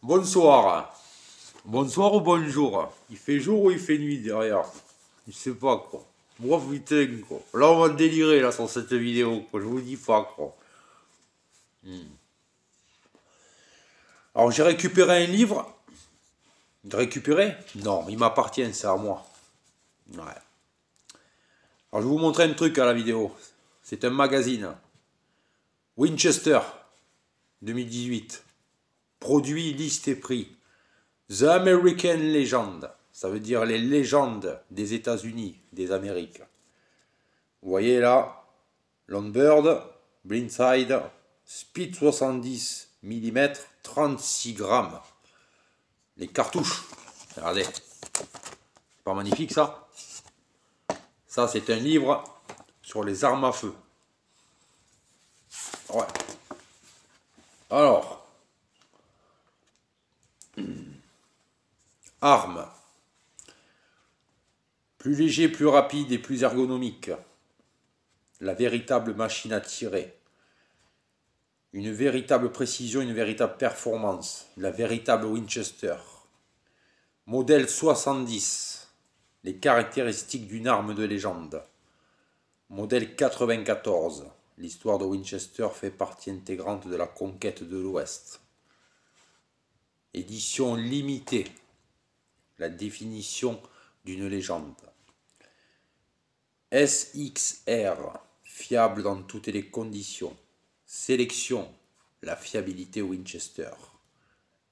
Bonsoir. Bonsoir ou bonjour. Il fait jour ou il fait nuit derrière? Je sais pas quoi. Bref, putain quoi. Là on va délirer là sur cette vidéo quoi. Je vous dis pas quoi. Alors j'ai récupéré un livre. Récupéré? Non, il m'appartient, c'est à moi. Ouais. Alors je vais vous montrer un truc à la vidéo. C'est un magazine. Winchester 2018. Produit, liste et prix. The American Legend. Ça veut dire les légendes des États-Unis, des Amériques. Vous voyez là, Longbird, Blindside, Speed 70 mm, 36 grammes. Les cartouches. Regardez. C'est pas magnifique ça? Ça c'est un livre sur les armes à feu. Ouais. Alors. Armes. Plus léger, plus rapide et plus ergonomique. La véritable machine à tirer. Une véritable précision, une véritable performance. La véritable Winchester. Modèle 70. Les caractéristiques d'une arme de légende. Modèle 94. L'histoire de Winchester fait partie intégrante de la conquête de l'Ouest. Édition limitée. La définition d'une légende. SXR, fiable dans toutes les conditions. Sélection, la fiabilité Winchester.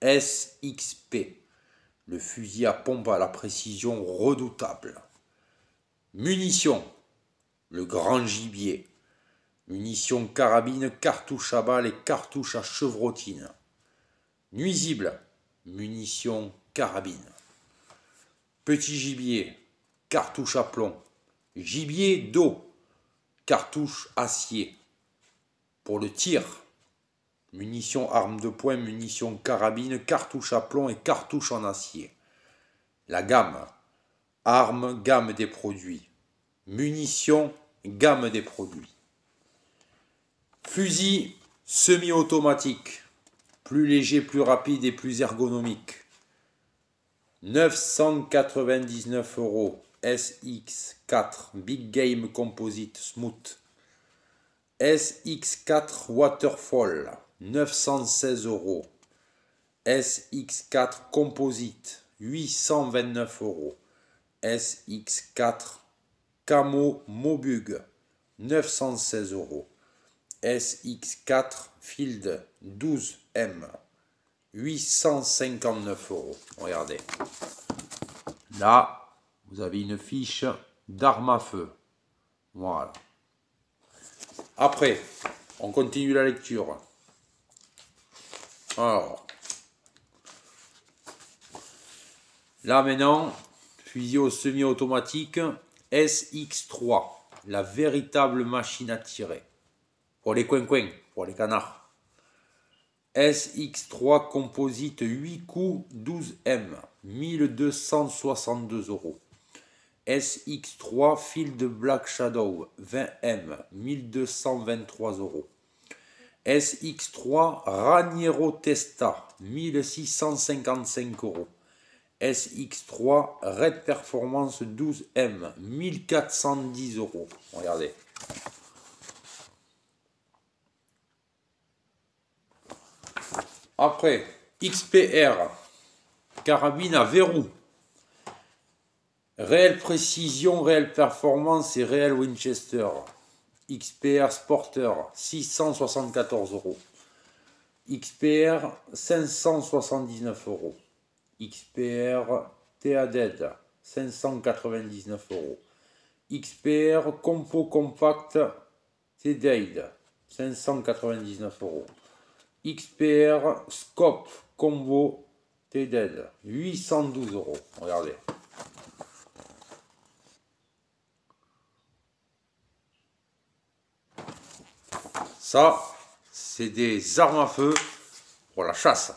SXP, le fusil à pompe à la précision redoutable. Munitions, le grand gibier. Munitions carabine, cartouches à balles et cartouches à chevrotine. Nuisible, munitions carabine. Petit gibier, cartouche à plomb. Gibier d'eau, cartouche acier. Pour le tir, munitions armes de poing, munitions carabine, cartouche à plomb et cartouche en acier. La gamme, armes, gamme des produits. Munitions, gamme des produits. Fusil semi-automatique, plus léger, plus rapide et plus ergonomique. 999 €. SX4 Big Game Composite Smooth. SX4 Waterfall 916 €. SX4 Composite 829 €. SX4 Camo Mobug 916 €. SX4 Field 12M 859 €. Regardez. Là, vous avez une fiche d'armes à feu. Voilà. Après, on continue la lecture. Alors. Là maintenant, fusil au semi-automatique SX3. La véritable machine à tirer. Pour les coins-coins, pour les canards. SX3 Composite 8 coups 12M. 1262 €. SX3 Field Black Shadow 20M 1223 €. SX3 Raniero Testa 1655 €. SX3 Red Performance 12M 1410 €. Regardez. Après, XPR carabine à verrou. Réelle précision, réelle performance et réel Winchester. XPR Sporter, 674 €. XPR, 579 €. XPR TADED, 599 €. XPR Compo Compact TDAID, 599 €. XPR Scope Combo TDED, 812 €. Regardez. Ça, c'est des armes à feu pour la chasse.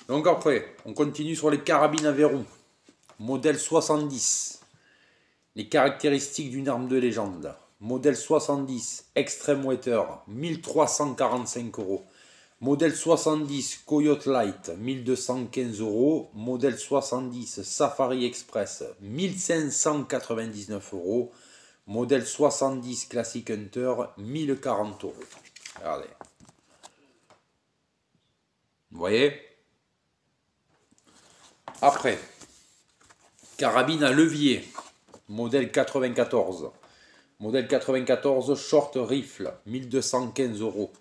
Donc après, on continue sur les carabines à verrou. Modèle 70. Les caractéristiques d'une arme de légende. Modèle 70, Extreme Water, 1345 €. Modèle 70 Coyote Light, 1215 euros. Modèle 70 Safari Express, 1599 euros. Modèle 70 Classic Hunter, 1040 euros. Regardez. Vous voyez? Après, carabine à levier, modèle 94. Modèle 94 Short Rifle, 1215 euros.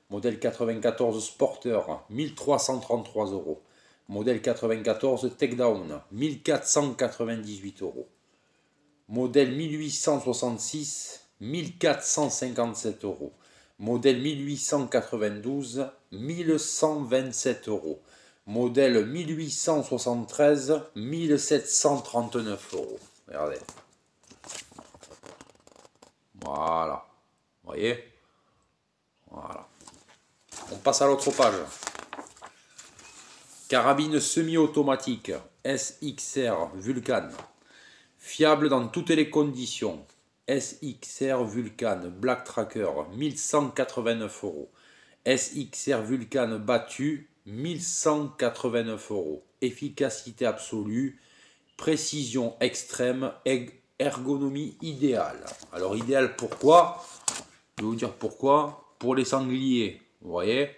Modèle 94 Sporter, 1333 euros. Modèle 94 Takedown, 1498 euros. Modèle 1866, 1457 euros. Modèle 1892, 1127 euros. Modèle 1873, 1739 euros. Regardez. Voilà. Vous voyez? Voilà. On passe à l'autre page. Carabine semi-automatique SXR Vulcan. Fiable dans toutes les conditions. SXR Vulcan Black Tracker, 1189 euros. SXR Vulcan battu, 1189 euros. Efficacité absolue, précision extrême, ergonomie idéale. Alors idéal pourquoi? Je vais vous dire pourquoi. Pour les sangliers, vous voyez,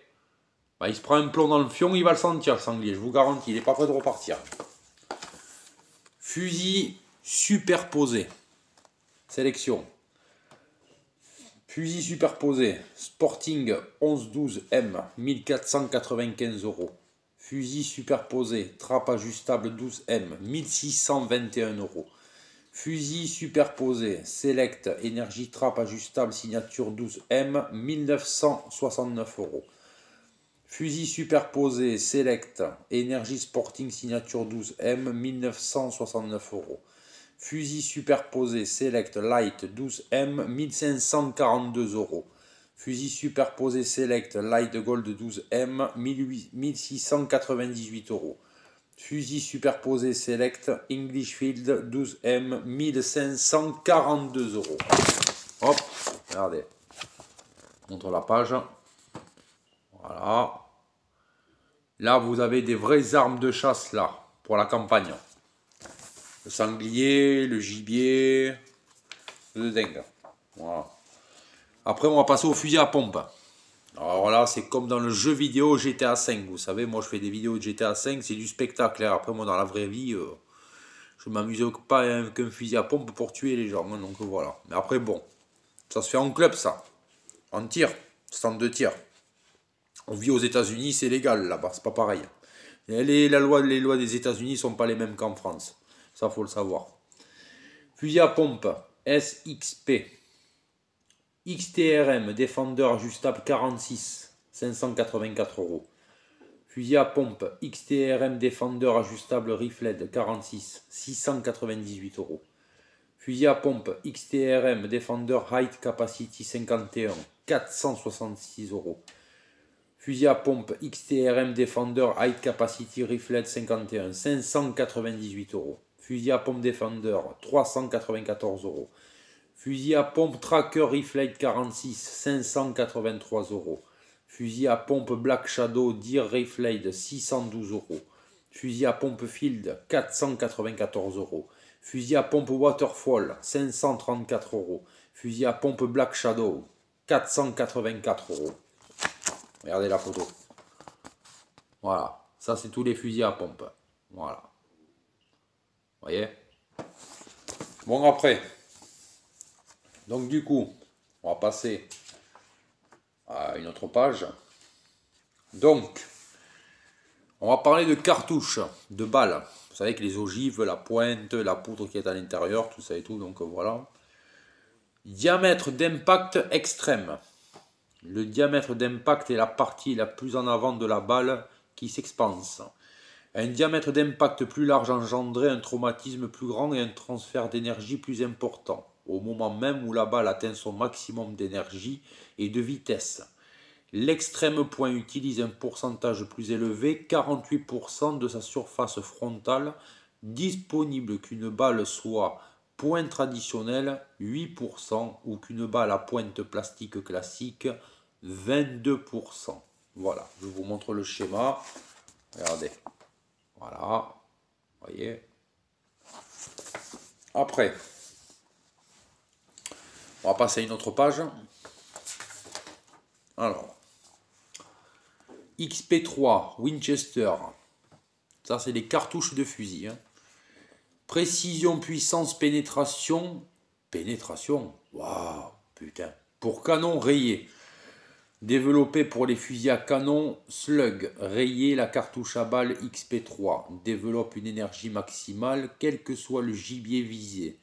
bah, il se prend un plomb dans le fion, il va le sentir le sanglier, je vous garantis, il n'est pas prêt de repartir. Fusil superposé. Sélection. Fusil superposé. Sporting 11-12M, 1495 euros. Fusil superposé. Trappe ajustable 12M, 1621 euros. Fusil superposé. Select énergie trappe ajustable signature 12M, 1969 euros. Fusil superposé. Select énergie sporting signature 12M, 1969 euros. Fusil superposé Select Light 12M, 1542 euros. Fusil superposé Select Light Gold 12M, 1698 euros. Fusil superposé Select English Field 12M, 1542 euros. Hop, regardez. Montre la page. Voilà. Là, vous avez des vraies armes de chasse là, pour la campagne. Le sanglier, le gibier, de dingue. Voilà. Après, on va passer au fusil à pompe. Alors là, c'est comme dans le jeu vidéo GTA 5. Vous savez, moi, je fais des vidéos de GTA 5, c'est du spectacle. Après, moi, dans la vraie vie, je ne m'amuse pas avec un fusil à pompe pour tuer les gens. Donc voilà. Mais après, bon, ça se fait en club, ça. En tir, stand de tir. On vit aux États-Unis, c'est légal là-bas, c'est pas pareil. Les lois des États-Unis ne sont pas les mêmes qu'en France. Ça, faut le savoir. Fusil à pompe SXP. XTRM, défendeur ajustable 46, 584 euros. Fusil à pompe XTRM, défendeur ajustable rifled 46, 698 euros. Fusil à pompe XTRM, défendeur height capacity 51, 466 euros. Fusil à pompe XTRM, défendeur height capacity rifled 51, 598 euros. Fusil à pompe Defender, 394 euros. Fusil à pompe Tracker Rifled 46, 583 euros. Fusil à pompe Black Shadow Deer Rifled, 612 euros. Fusil à pompe Field, 494 euros. Fusil à pompe Waterfall, 534 euros. Fusil à pompe Black Shadow, 484 euros. Regardez la photo. Voilà, ça c'est tous les fusils à pompe. Voilà. Vous voyez? Bon, après, donc du coup, on va passer à une autre page. Donc, on va parler de cartouches, de balles. Vous savez que les ogives, la pointe, la poudre qui est à l'intérieur, tout ça et tout, donc voilà. Diamètre d'impact extrême. Le diamètre d'impact est la partie la plus en avant de la balle qui s'expanse. Un diamètre d'impact plus large engendrait un traumatisme plus grand et un transfert d'énergie plus important, au moment même où la balle atteint son maximum d'énergie et de vitesse. L'extrême point utilise un pourcentage plus élevé, 48% de sa surface frontale disponible, qu'une balle soit point traditionnel, 8%, ou qu'une balle à pointe plastique classique, 22%. Voilà, je vous montre le schéma. Regardez. Voilà. Vous voyez. Après, on va passer à une autre page. Alors, XP3 Winchester. Ça, c'est des cartouches de fusil. Hein. Précision, puissance, pénétration. Pénétration. Waouh, putain. Pour canon rayé. Développé pour les fusils à canon slug. Rayé, la cartouche à balles XP3. Développe une énergie maximale, quel que soit le gibier visé.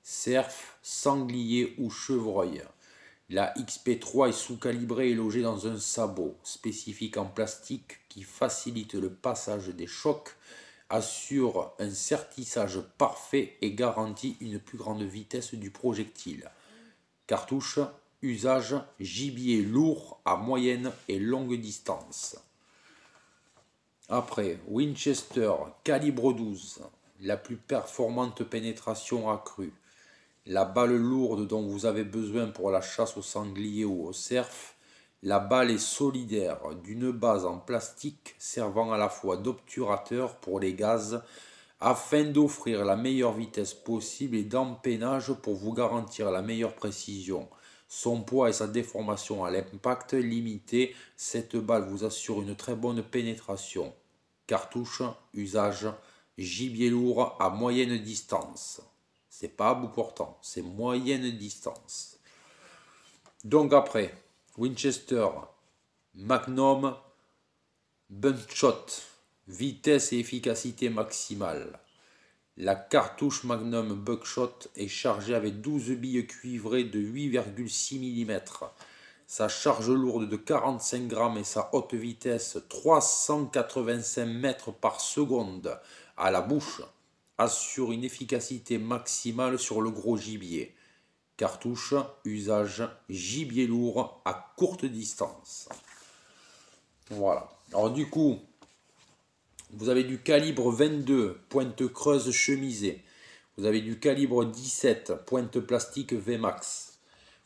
Cerf, sanglier ou chevreuil. La XP3 est sous-calibrée et logée dans un sabot spécifique en plastique qui facilite le passage des chocs, assure un sertissage parfait et garantit une plus grande vitesse du projectile. Cartouche, usage, gibier lourd à moyenne et longue distance. Après, Winchester, calibre 12, la plus performante pénétration accrue. La balle lourde dont vous avez besoin pour la chasse au sanglier ou au cerf. La balle est solidaire, d'une base en plastique servant à la fois d'obturateur pour les gaz afin d'offrir la meilleure vitesse possible et d'empennage pour vous garantir la meilleure précision. Son poids et sa déformation à l'impact limité, cette balle vous assure une très bonne pénétration. Cartouche, usage, gibier lourd à moyenne distance. C'est pas à bout portant, c'est moyenne distance. Donc après, Winchester, Magnum, Buckshot, vitesse et efficacité maximale. La cartouche Magnum Buckshot est chargée avec 12 billes cuivrées de 8,6 mm. Sa charge lourde de 45 grammes et sa haute vitesse 385 mètres par seconde à la bouche assure une efficacité maximale sur le gros gibier. Cartouche, usage, gibier lourd à courte distance. Voilà. Alors du coup, vous avez du calibre 22, pointe creuse chemisée. Vous avez du calibre 17, pointe plastique VMAX.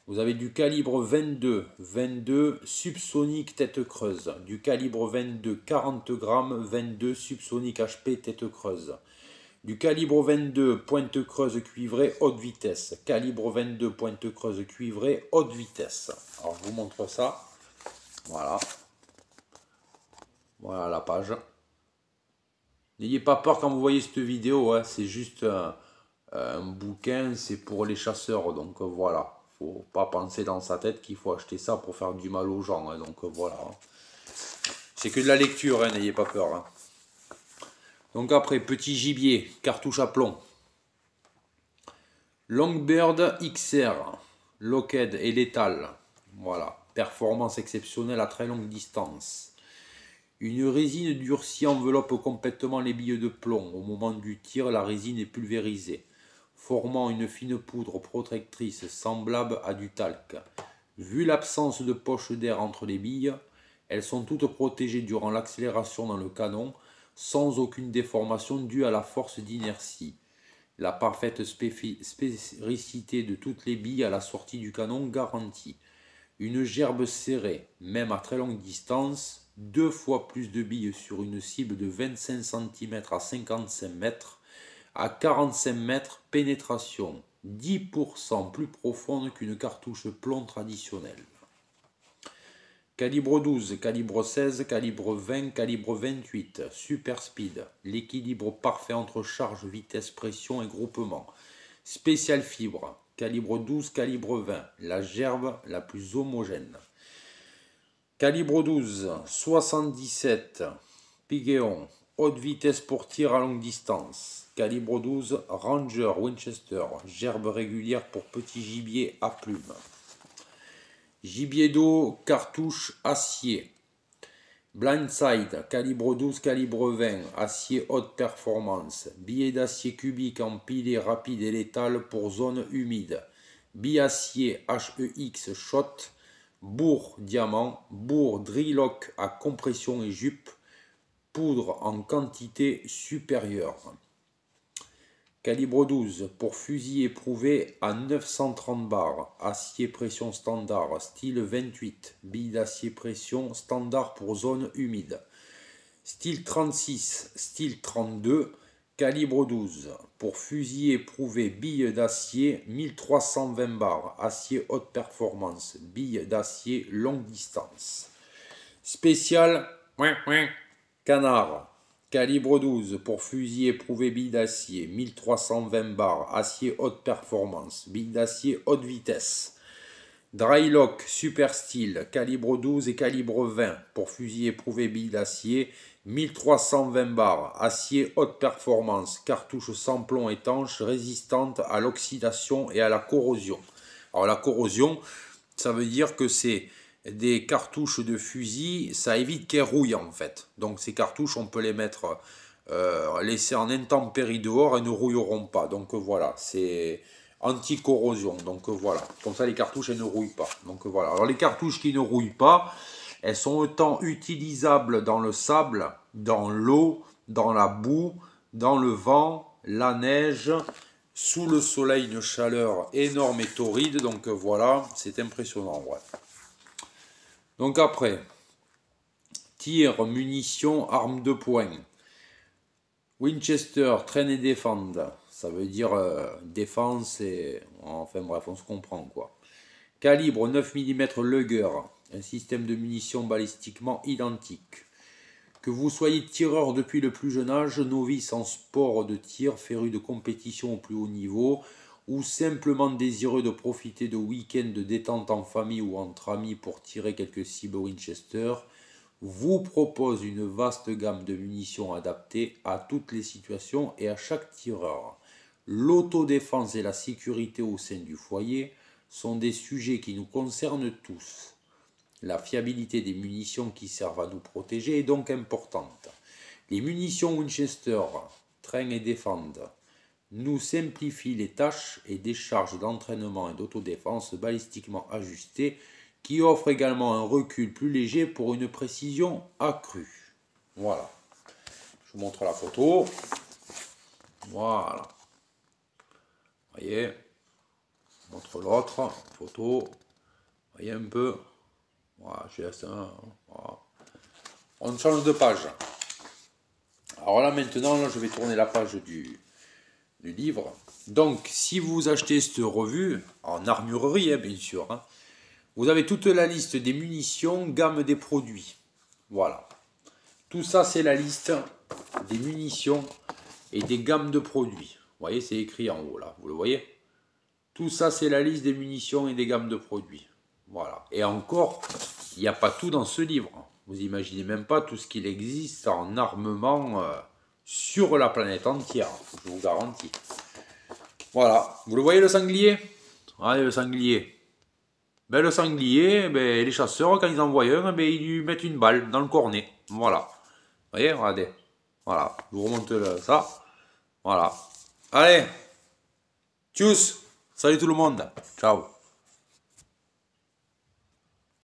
Vous avez du calibre 22 subsonique tête creuse. Du calibre 22, 40 grammes, 22 subsonique HP tête creuse. Du calibre 22, pointe creuse cuivrée, haute vitesse. Calibre 22, pointe creuse cuivrée, haute vitesse. Alors je vous montre ça. Voilà. Voilà la page. N'ayez pas peur quand vous voyez cette vidéo. Hein. C'est juste un bouquin, c'est pour les chasseurs. Donc voilà. Faut pas penser dans sa tête qu'il faut acheter ça pour faire du mal aux gens. Hein. Donc voilà. C'est que de la lecture, hein. N'ayez pas peur. Hein. Donc après, petit gibier, cartouche à plomb. Longbird XR, Lockheed et létal. Voilà, performance exceptionnelle à très longue distance. Une résine durcie enveloppe complètement les billes de plomb. Au moment du tir, la résine est pulvérisée, formant une fine poudre protectrice semblable à du talc. Vu l'absence de poche d'air entre les billes, elles sont toutes protégées durant l'accélération dans le canon, sans aucune déformation due à la force d'inertie. La parfaite spéricité de toutes les billes à la sortie du canon garantie. Une gerbe serrée, même à très longue distance, 2 fois plus de billes sur une cible de 25 cm à 55 mètres, à 45 mètres pénétration, 10% plus profonde qu'une cartouche plomb traditionnelle. Calibre 12, calibre 16, calibre 20, calibre 28, super speed, l'équilibre parfait entre charge, vitesse, pression et groupement. Spécial fibre, calibre 12, calibre 20, la gerbe la plus homogène. Calibre 12, 77, Pigéon, haute vitesse pour tir à longue distance. Calibre 12, Ranger Winchester, gerbe régulière pour petit gibier à plumes. Gibier d'eau, cartouche, acier. Blindside, calibre 12, calibre 20, acier haute performance. Billet d'acier cubique empilé rapide et létal pour zone humide. Biacier HEX shot. Bourre diamant. Bourre drillock à compression et jupe. Poudre en quantité supérieure. Calibre 12 pour fusil éprouvé à 930 bars, acier pression standard, style 28, bille d'acier pression standard pour zone humide. Style 36, style 32, calibre 12 pour fusil éprouvé, bille d'acier 1320 bars, acier haute performance, bille d'acier longue distance. Spécial canard. Calibre 12 pour fusil éprouvé, bille d'acier 1320 bars, acier haute performance, bille d'acier haute vitesse. Drylock Super Steel, calibre 12 et calibre 20 pour fusil éprouvé, bille d'acier 1320 bars, acier haute performance, cartouche sans plomb étanche, résistante à l'oxydation et à la corrosion. Alors la corrosion, ça veut dire que c'est des cartouches de fusil, ça évite qu'elles rouillent en fait. Donc ces cartouches, on peut les mettre, laisser en intempérie dehors et ne rouilleront pas. Donc voilà, c'est anti-corrosion. Donc voilà, comme ça les cartouches, elles ne rouillent pas. Donc voilà, alors les cartouches qui ne rouillent pas, elles sont autant utilisables dans le sable, dans l'eau, dans la boue, dans le vent, la neige, sous le soleil, une chaleur énorme et torride. Donc voilà, c'est impressionnant, ouais. Donc après, tir, munitions, armes de poing. Winchester, traîne et défendre. Ça veut dire défense et... Enfin bref, on se comprend quoi. Calibre 9 mm Luger. Un système de munitions balistiquement identique. Que vous soyez tireur depuis le plus jeune âge, novice en sport de tir, féru de compétition au plus haut niveau, ou simplement désireux de profiter de week-ends de détente en famille ou entre amis pour tirer quelques cibles Winchester, vous propose une vaste gamme de munitions adaptées à toutes les situations et à chaque tireur. L'autodéfense et la sécurité au sein du foyer sont des sujets qui nous concernent tous. La fiabilité des munitions qui servent à nous protéger est donc importante. Les munitions Winchester, traînent et défendent, nous simplifient les tâches et des charges d'entraînement et d'autodéfense balistiquement ajustées qui offrent également un recul plus léger pour une précision accrue. Voilà. Je vous montre la photo. Voilà. Vous voyez. Je vous montre l'autre photo. Vous voyez un peu. Voilà, je laisse un. Voilà. On change de page. Alors là maintenant, là, je vais tourner la page du livre. Donc, si vous achetez cette revue, en armurerie, hein, bien sûr, hein, vous avez toute la liste des munitions, gamme des produits. Voilà. Tout ça, c'est la liste des munitions et des gammes de produits. Vous voyez, c'est écrit en haut, là. Vous le voyez? Tout ça, c'est la liste des munitions et des gammes de produits. Voilà. Et encore, il n'y a pas tout dans ce livre. Vous imaginez même pas tout ce qu'il existe en armement sur la planète entière. Je vous garantis. Voilà. Vous le voyez, le sanglier? Allez, le sanglier. Ben, le sanglier, ben, les chasseurs, quand ils en voient un, ben, ils lui mettent une balle dans le cornet. Voilà. Vous voyez, regardez. Voilà. Je vous remonte ça. Voilà. Allez. Tchuss. Salut tout le monde. Ciao.